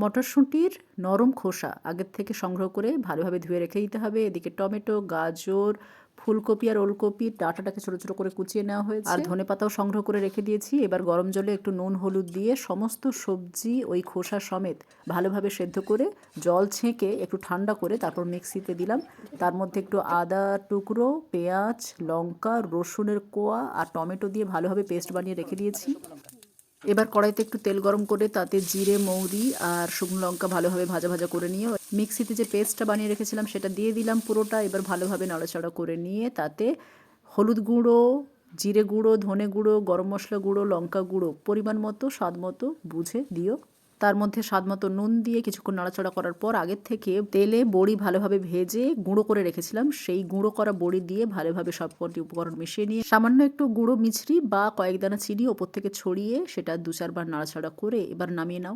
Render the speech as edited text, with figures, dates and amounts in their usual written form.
মটরশুঁটির নরম খোসা আগের থেকে সংগ্রহ করে ভালোভাবে ধুয়ে রেখে দিতে হবে। এদিকে টমেটো, গাজর, ফুলকপি আর ওলকপির ডাঁটাটাকে ছোটো ছোটো করে কুচিয়ে নেওয়া হয়েছে, আর ধনেপাতাও সংগ্রহ করে রেখে দিয়েছি। এবার গরম জলে একটু নুন হলুদ দিয়ে সমস্ত সবজি ওই খোসা সমেত ভালোভাবে সেদ্ধ করে জল ছেঁকে একটু ঠান্ডা করে তারপর মিক্সিতে দিলাম। তার মধ্যে একটু আদা টুকরো, পেঁয়াজ, লঙ্কা, রসুনের কোয়া আর টমেটো দিয়ে ভালোভাবে পেস্ট বানিয়ে রেখে দিয়েছি। এবার কড়াইতে একটু তেল গরম করে তাতে জিরে, মৌরি আর শুকনো লঙ্কা ভালোভাবে ভাজা ভাজা করে নিয়ে মিক্সিতে যে পেস্টটা বানিয়ে রেখেছিলাম সেটা দিয়ে দিলাম পুরোটা। এবার ভালোভাবে নাড়াচাড়া করে নিয়ে তাতে হলুদ গুঁড়ো, জিরে গুঁড়ো, ধনে গুঁড়ো, গরম মশলা গুঁড়ো, লঙ্কা গুঁড়ো পরিমাণ মতো স্বাদ মতো বুঝে দিও। তার মধ্যে স্বাদ মতো নুন দিয়ে কিছুক্ষণ নাড়াচাড়া করার পর আগের থেকে তেলে বড়ি ভালোভাবে ভেজে গুঁড়ো করে রেখেছিলাম সেই গুঁড়ো করা বড়ি দিয়ে ভালোভাবে সবকটি উপকরণ মিশিয়ে নিয়ে সামান্য একটু গুঁড়ো মিছরি বা কয়েক দানা চিনি ওপর থেকে ছড়িয়ে সেটা 2-4 বার নাড়াচাড়া করে এবার নামিয়ে নাও।